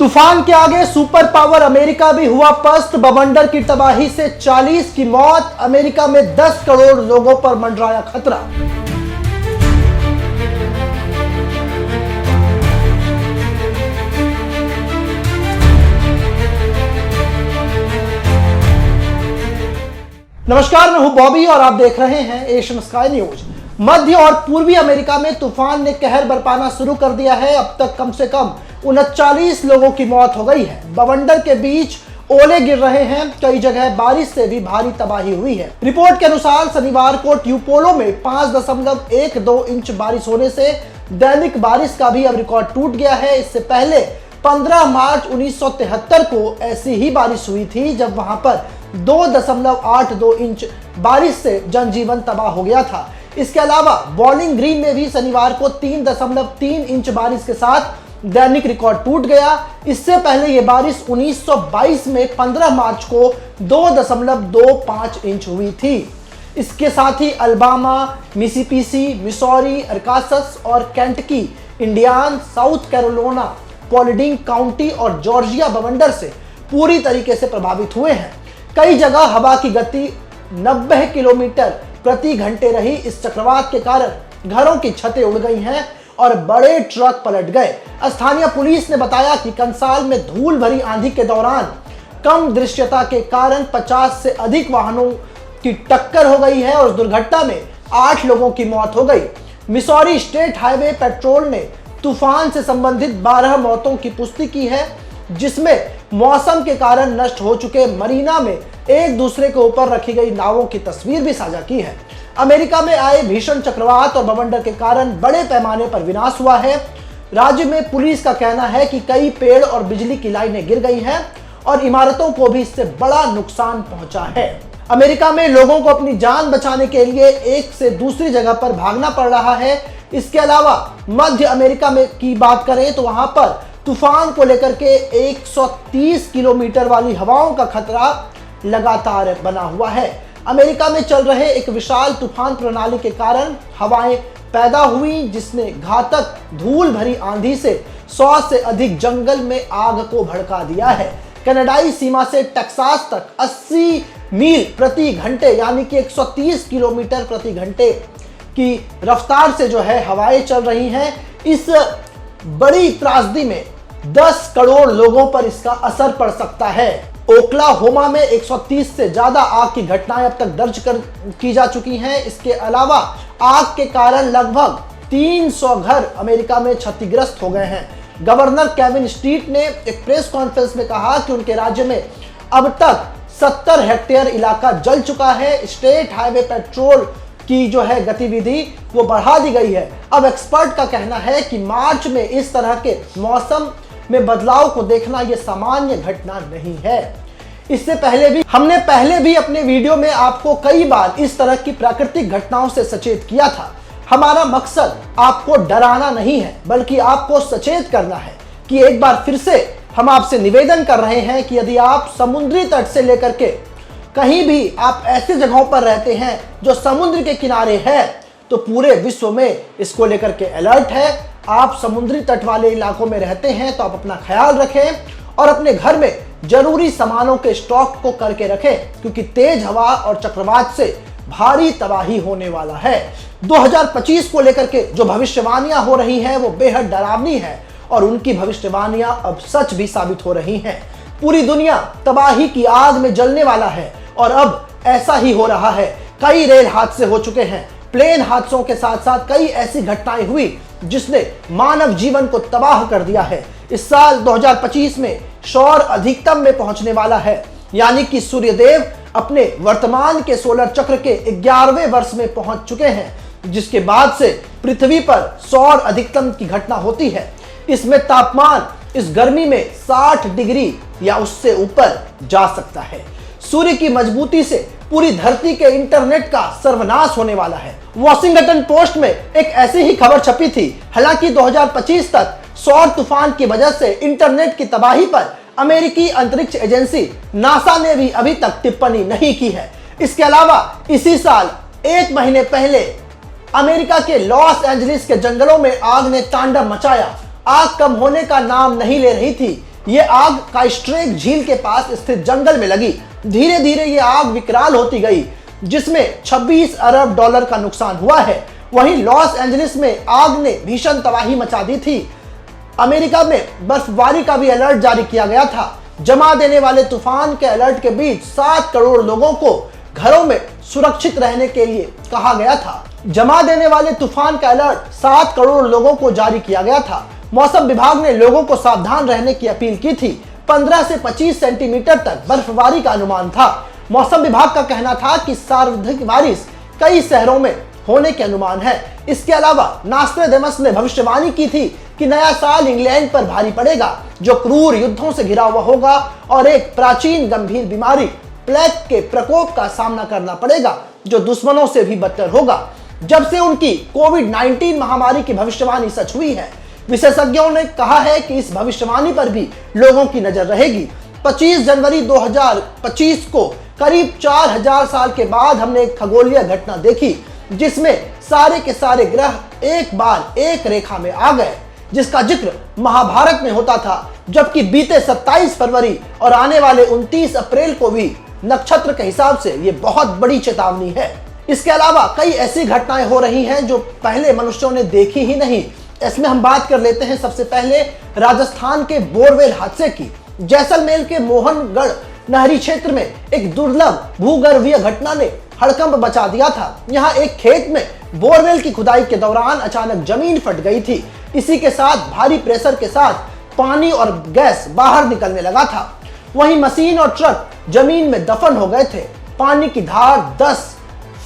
तूफान के आगे सुपर पावर अमेरिका भी हुआ पस्त। बवंडर की तबाही से 40 की मौत। अमेरिका में 10 करोड़ लोगों पर मंडराया खतरा। नमस्कार, मैं हूं बॉबी और आप देख रहे हैं एशियन स्काई न्यूज। मध्य और पूर्वी अमेरिका में तूफान ने कहर बरपाना शुरू कर दिया है। अब तक कम से कम 39 लोगों की मौत हो गई है। बवंडर के बीच ओले गिर रहे हैं। कई जगह बारिश से भी भारी तबाही हुई है। रिपोर्ट के अनुसार शनिवार को ट्यूपोलो में 5.12 इंच बारिश होने से दैनिक बारिश का भी अब रिकॉर्ड टूट गया है। इससे पहले 15 मार्च 1973 को ऐसी ही बारिश हुई थी, जब वहां पर 2.82 इंच बारिश से जनजीवन तबाह हो गया था। इसके अलावा बॉलिंग ग्रीन में भी शनिवार को 3.3 इंच बारिश के साथ दैनिक रिकॉर्ड टूट गया। इससे पहले यह बारिश 1922 में 15 मार्च को 2.25 इंच हुई थी। इसके साथ ही अल्बामा, मिसिसिपी, मिसौरी, अरकानसास और Kentucky, Indiana, South Carolina, Paulding County और जॉर्जिया बवंडर से पूरी तरीके से प्रभावित हुए हैं। कई जगह हवा की गति 90 किलोमीटर प्रति घंटे रही। इस चक्रवात के कारण घरों की छतें उड़ गई हैं और बड़े ट्रक पलट गए। स्थानीय पुलिस ने बताया कि कंसाल में धूल भरी आंधी के दौरान कम दृश्यता के कारण 50 से अधिक वाहनों की टक्कर हो गई है और दुर्घटना में 8 लोगों की मौत हो गई। मिसौरी स्टेट हाईवे पेट्रोल ने तूफान से संबंधित 12 मौतों की पुष्टि की है, जिसमें मौसम के कारण नष्ट हो चुके मरीना में एक दूसरे के ऊपर रखी गई नावों की तस्वीर भी साझा की है। अमेरिका में आए भीषण चक्रवात और बवंडर के कारण बड़े पैमाने पर विनाश हुआ है। राज्य में पुलिस का कहना है कि कई पेड़ और बिजली की लाइनें गिर गई हैं और इमारतों को भी इससे बड़ा नुकसान पहुंचा है। अमेरिका में लोगों को अपनी जान बचाने के लिए एक से दूसरी जगह पर भागना पड़ रहा है। इसके अलावा मध्य अमेरिका में की बात करें तो वहां पर तूफान को लेकर के 130 किलोमीटर वाली हवाओं का खतरा लगातार बना हुआ है। अमेरिका में चल रहे एक विशाल तूफान प्रणाली के कारण हवाएं पैदा हुई, जिसने घातक धूल भरी आंधी से 100 से अधिक जंगल में आग को भड़का दिया है। कनाडाई सीमा से टेक्सास तक 80 मील प्रति घंटे यानी कि 130 किलोमीटर प्रति घंटे की रफ्तार से जो है हवाएं चल रही हैं। इस बड़ी त्रासदी में 10 करोड़ लोगों पर इसका असर पड़ सकता है। ओक्लाहोमा में 130 से ज्यादा आग की घटनाएं अब तक दर्ज की जा चुकी हैं। इसके अलावा आग के कारण लगभग 300 घर अमेरिका में क्षतिग्रस्त हो गए हैं। गवर्नर केविन स्टीट ने एक प्रेस कॉन्फ्रेंस में कहा कि उनके राज्य में अब तक 70 हेक्टेयर इलाका जल चुका है। स्टेट हाईवे पेट्रोल की जो है गतिविधि वो बढ़ा दी गई है। अब एक्सपर्ट का कहना है कि मार्च में इस तरह के मौसम में बदलाव को देखना यह सामान्य घटना नहीं है। इससे पहले भी अपने वीडियो में आपको कई बार इस तरह की प्राकृतिक घटनाओं से सचेत किया था। हमारा मकसद आपको डराना नहीं है, बल्कि आपको सचेत करना है। कि एक बार फिर से हम आपसे निवेदन कर रहे हैं कि यदि आप समुद्री तट से लेकर के कहीं भी आप ऐसे जगहों पर रहते हैं जो समुद्र के किनारे है, तो पूरे विश्व में इसको लेकर के अलर्ट है। आप समुद्री तट वाले इलाकों में रहते हैं तो आप अपना ख्याल रखें और अपने घर में जरूरी सामानों के स्टॉक को करके रखें, क्योंकि तेज हवा और चक्रवात से भारी तबाही होने वाला है। 2025 को लेकर के जो भविष्यवाणियां हो रही हैं वो बेहद डरावनी है और उनकी भविष्यवाणियां अब सच भी साबित हो रही हैं। पूरी दुनिया तबाही की आग में जलने वाला है और अब ऐसा ही हो रहा है। कई रेल हादसे हो चुके हैं। प्लेन हादसों के साथ साथ कई ऐसी घटनाएं हुई जिसने मानव जीवन को तबाह कर दिया है। इस साल 2025 में सौर अधिकतम में पहुंचने वाला है, यानी कि सूर्यदेव अपने वर्तमान के सोलर चक्र के 11वें वर्ष में पहुंच चुके हैं, जिसके बाद से पृथ्वी पर सौर अधिकतम की घटना होती है। इसमें तापमान इस गर्मी में 60 डिग्री या उससे ऊपर जा सकता है। सूर्य की मजबूती से पूरी धरती के इंटरनेट का सर्वनाश होने वाला है। वॉशिंगटन पोस्ट में एक ऐसी ही खबर छपी थी। हालांकि 2025 तक सौर तूफान की वजह से इंटरनेट की तबाही पर अमेरिकी अंतरिक्ष एजेंसी नासा ने भी अभी तक टिप्पणी नहीं की है। इसके अलावा इसी साल 1 महीने पहले अमेरिका के लॉस एंजलिस के जंगलों में आग ने तांडव मचाया। आग कम होने का नाम नहीं ले रही थी। ये आग काइस्ट्रेक झील के पास स्थित जंगल में लगी। धीरे धीरे ये आग विकराल होती गई, जिसमें 26 अरब डॉलर का नुकसान हुआ है। वहीं लॉस एंजलिस में आग ने भीषण तबाही मचा दी थी। अमेरिका में बर्फबारी का भी अलर्ट जारी किया गया था। जमा देने वाले तूफान के अलर्ट के बीच 7 करोड़ लोगों को घरों में सुरक्षित रहने के लिए कहा गया था। जमा देने वाले तूफान का अलर्ट 7 करोड़ लोगों को जारी किया गया था। मौसम विभाग ने लोगों को सावधान रहने की अपील की थी। 15 से 25 सेंटीमीटर तक बर्फबारी का अनुमान था। मौसम विभाग का कहना था कि सर्वाधिक बारिश कई शहरों में होने के अनुमान है। इसके अलावा नास्ट्राडामस ने भविष्यवाणी की थी कि नया साल इंग्लैंड पर भारी पड़ेगा, जो क्रूर युद्धों से घिरा हुआ होगा और एक प्राचीन गंभीर बीमारी प्लेग के प्रकोप का सामना करना पड़ेगा, जो दुश्मनों से भी बदतर होगा। जब से उनकी कोविड-19 महामारी की भविष्यवाणी सच हुई है, विशेषज्ञों ने कहा है कि इस भविष्यवाणी पर भी लोगों की नजर रहेगी। 25 जनवरी 2025 को करीब 4000 साल के बाद हमने एक खगोलीय घटना देखी, जिसमें सारे के सारे ग्रह एक बार एक रेखा में आ गए, जिसका जिक्र महाभारत में होता था। जबकि बीते 27 फरवरी और आने वाले 29 अप्रैल को भी नक्षत्र के हिसाब से ये बहुत बड़ी चेतावनी है। इसके अलावा कई ऐसी घटनाएं हो रही हैं जो पहले मनुष्यों ने देखी ही नहीं। इसमें हम बात कर लेते हैं सबसे पहले राजस्थान के बोरवेल हादसे की। जैसलमेर के मोहनगढ़ नहरी क्षेत्र में एक दुर्लभ भूगर्भीय घटना ने हड़कंप मचा दिया था। यहाँ एक खेत में बोरवेल की खुदाई के दौरान अचानक जमीन फट गई थी। इसी के साथ भारी प्रेशर के साथ पानी और गैस बाहर निकलने लगा था। वहीं मशीन और ट्रक जमीन में दफन हो गए थे। पानी की धार 10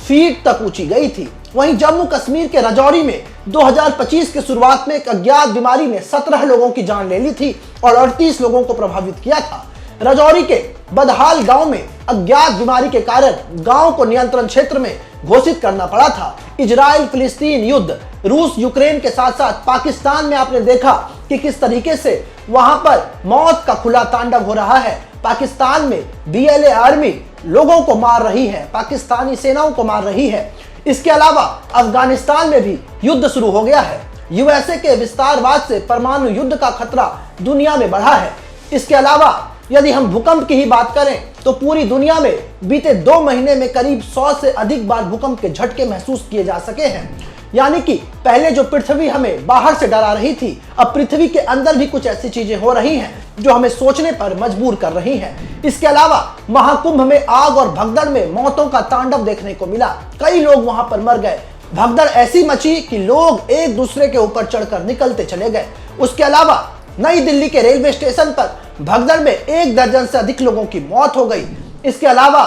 फीट तक ऊंची गई थी। वहीं जम्मू कश्मीर के राजौरी में 2025 के शुरुआत में एक अज्ञात बीमारी ने 17 लोगों की जान ले ली थी और 38 लोगों को प्रभावित किया था। राजौरी के बदहाल गांव में अज्ञात बीमारी के कारण गांव को नियंत्रण क्षेत्र में घोषित करना पड़ा था। इजराइल फिलिस्तीन युद्ध, रूस यूक्रेन के साथ साथ पाकिस्तान में आपने देखा कि किस तरीके से वहां पर मौत का खुला तांडव हो रहा है। पाकिस्तान में BLA आर्मी लोगों को मार रही है, पाकिस्तानी सेनाओं को मार रही है। इसके अलावा अफगानिस्तान में भी युद्ध शुरू हो गया है। USA के विस्तारवाद से परमाणु युद्ध का खतरा दुनिया में बढ़ा है। इसके अलावा यदि हम भूकंप की ही बात करें तो पूरी दुनिया में बीते 2 महीने में करीब 100 से अधिक बार भूकंप के झटके महसूस किए जा सके हैं। यानी कि पहले जो पृथ्वी हमें बाहर से डरा रही थी, अब पृथ्वी के अंदर भी कुछ ऐसी चीजें हो रही हैं जो हमें सोचने पर मजबूर कर रही हैं। इसके अलावा महाकुंभ में आग और भगदड़ में मौतों का तांडव देखने को मिला। कई लोग वहां पर मर गए। भगदड़ ऐसी मची कि लोग एक दूसरे के ऊपर चढ़कर निकलते चले गए। उसके अलावा नई दिल्ली के रेलवे स्टेशन पर भगदड़ में 1 दर्जन से अधिक लोगों की मौत हो गई। इसके अलावा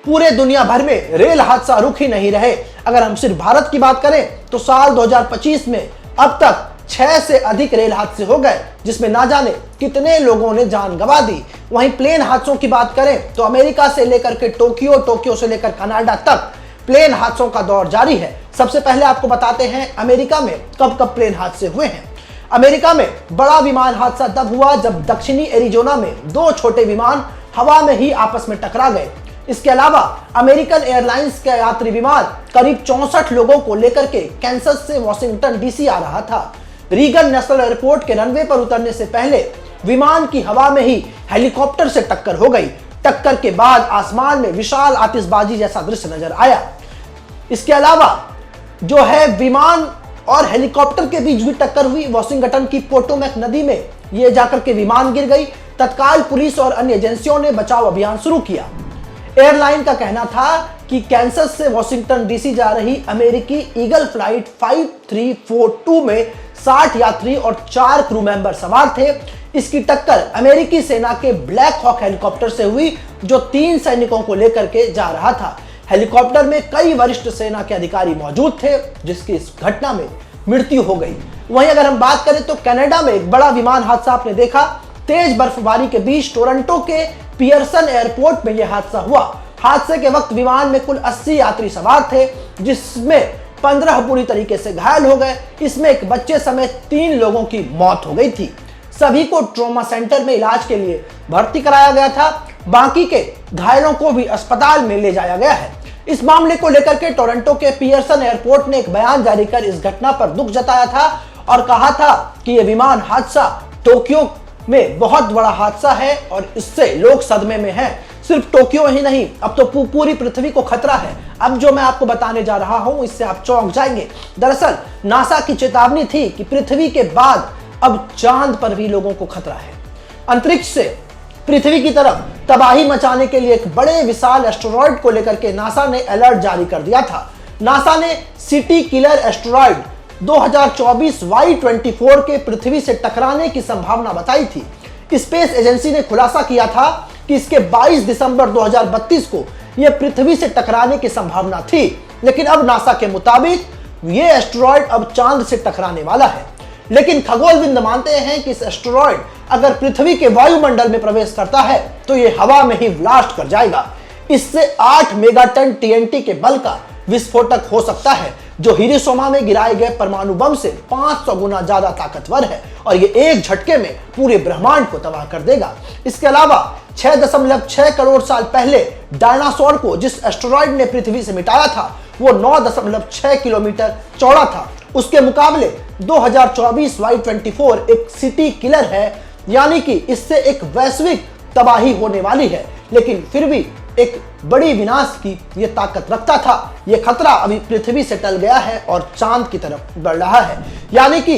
पूरे दुनिया भर में रेल हादसा रुक ही नहीं रहे। अगर हम सिर्फ भारत की बात करें तो साल 2025 में अब तक 6 से अधिक रेल हादसे हो गए, जिसमें ना जाने कितने लोगों ने जान गंवा दी। वहीं प्लेन हादसों की बात करें तो अमेरिका से लेकर के टोक्यो, टोक्यो से लेकर कनाडा तक प्लेन हादसों का दौर जारी है। सबसे पहले आपको बताते हैं अमेरिका में कब कब प्लेन हादसे हुए हैं। अमेरिका में बड़ा विमान हादसा तब हुआ जब दक्षिणी एरिजोना में 2 छोटे विमान हवा में ही आपस में टकरा गए। इसके अलावा अमेरिकन एयरलाइंस का यात्री विमान करीब 64 लोगों को लेकर के कैंसस से वाशिंगटन DC आ रहा था। रीगन नेशनल एयरपोर्ट के रनवे पर उतरने से पहले विमान की हवा में ही हेलीकॉप्टर से टक्कर हो गई। टक्कर के बाद आसमान में विशाल आतिशबाजी जैसा दृश्य नजर आया। इसके अलावा जो है विमान और हेलीकॉप्टर के बीच भी टक्कर हुई। वाशिंगटन की पोटोमैक नदी में ये जाकर के विमान गिर गई। तत्काल पुलिस और अन्य एजेंसियों ने बचाव अभियान शुरू किया। एयरलाइन का कहना था कि कैंसस से वाशिंगटन DC जा रही अमेरिकी ईगल फ्लाइट 5342 में 60 यात्री और 4 क्रू मेंबर सवार थे। इसकी टक्कर अमेरिकी सेना के ब्लैक हॉक हेलीकॉप्टर से हुई, जो 3 सैनिकों को लेकर के जा रहा था। हेलीकॉप्टर में कई वरिष्ठ सेना के अधिकारी मौजूद थे, जिसकी इस घटना में मृत्यु हो गई। वहीं अगर हम बात करें तो कनाडा में एक बड़ा विमान हादसा आपने देखा। तेज बर्फबारी के बीच टोरंटो के पियर्सन एयरपोर्ट में यह हादसा हुआ। हादसे के वक्त विमान में कुल 80 यात्री सवार थे, जिसमें 15 बुरी तरीके से घायल हो गए। इसमें एक बच्चे समेत 3 लोगों की मौत हो गई थी। सभी को ट्रॉमा सेंटर में इलाज के लिए भर्ती कराया गया था। बाकी के घायलों को भी अस्पताल में ले जाया गया है। इस मामले को लेकर के टोरंटो के पियर्सन एयरपोर्ट ने एक बयान जारी कर इस घटना पर दुख जताया था और कहा था कि यह विमान हादसा टोक्यो में बहुत बड़ा हादसा है और इससे लोग सदमे में हैं। सिर्फ टोक्यो ही नहीं, अब तो पूरी पृथ्वी को खतरा है। अब जो मैं आपको बताने जा रहा हूं इससे आप चौंक जाएंगे। दरअसल नासा की चेतावनी थी कि पृथ्वी के बाद अब चांद पर भी लोगों को खतरा है। अंतरिक्ष से पृथ्वी की तरफ तबाही मचाने के लिए एक बड़े विशाल एस्टेरॉयड को लेकर के नासा ने अलर्ट जारी कर दिया था। नासा ने सिटी किलर एस्टेरॉयड 2024 Y24 के पृथ्वी से टकराने की संभावना बताई थी। स्पेस एजेंसी ने खुलासा किया था कि इसके 22 दिसंबर 2032 को यह पृथ्वी से टकराने की संभावना थी, लेकिन अब नासा के मुताबिक यह एस्टेरॉयड अब चांद से टकराने वाला है। लेकिन खगोलविद मानते हैं कि इस एस्टेरॉयड अगर पृथ्वी के वायुमंडल में प्रवेश करता है तो यह हवा में ही ब्लास्ट कर जाएगा। इससे 8 मेगाटन TNT के बल का विस्फोटक हो सकता है, जो हिरोशिमा में गिराए गए परमाणु बम से 500 गुना ज्यादा ताकतवर है और ये एक झटके में पूरे ब्रह्मांड को तबाह कर देगा। इसके अलावा 6.6 करोड़ साल पहले डायनासोर को जिस एस्टेरॉयड ने पृथ्वी से मिटाया था वो 9.6 किलोमीटर चौड़ा था। उसके मुकाबले 2024 Y24 एक सिटी किलर है, यानी कि इससे एक वैश्विक तबाही होने वाली है, लेकिन फिर भी एक बड़ी विनाश की यह ताकत रखता था। यह खतरा अभी पृथ्वी से टल गया है और चांद की तरफ बढ़ रहा है। यानी कि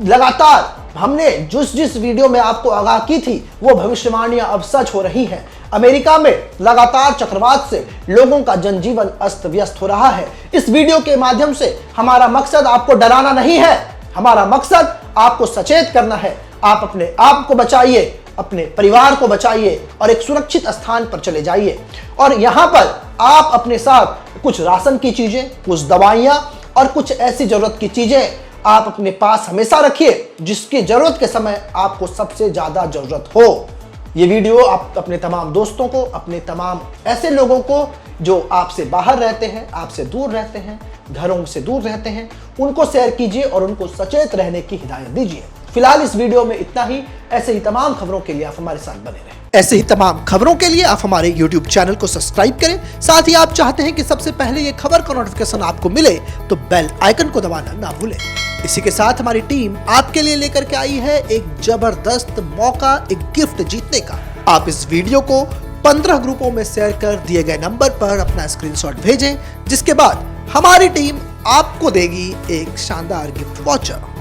लगातार हमने जिस वीडियो में आपको आगाह की थी वो भविष्यवाणियां अब सच हो रही हैं। अमेरिका में लगातार चक्रवात से लोगों का जनजीवन अस्त व्यस्त हो रहा है। इस वीडियो के माध्यम से हमारा मकसद आपको डराना नहीं है, हमारा मकसद आपको सचेत करना है। आप अपने आप को बचाइए, अपने परिवार को बचाइए और एक सुरक्षित स्थान पर चले जाइए। और यहाँ पर आप अपने साथ कुछ राशन की चीजें, कुछ दवाइयाँ और कुछ ऐसी जरूरत की चीजें आप अपने पास हमेशा रखिए जिसकी जरूरत के समय आपको सबसे ज्यादा जरूरत हो। ये वीडियो आप अपने तमाम दोस्तों को, अपने तमाम ऐसे लोगों को जो आपसे बाहर रहते हैं, आपसे दूर रहते हैं, घरों से दूर रहते हैं, उनको शेयर कीजिए और उनको सचेत रहने की हिदायत दीजिए। फिलहाल इस वीडियो में इतना ही। ऐसे ही तमाम खबरों के लिए आप हमारे साथ बने रहें। ऐसे ही तमाम खबरों के लिए आप हमारे YouTube चैनल को सब्सक्राइब करें। साथ ही आप चाहते हैं कि सबसे पहले ये खबर का नोटिफिकेशन आपको मिले तो बेल आइकन को दबाना ना भूलें। इसी के साथ हमारी टीम आपके लिए लेकर के आई है एक जबरदस्त मौका, एक गिफ्ट जीतने का। आप इस वीडियो को 15 ग्रुपों में शेयर कर दिए गए नंबर पर अपना स्क्रीनशॉट भेजें, जिसके बाद हमारी टीम आपको देगी एक शानदार गिफ्ट वाउचर।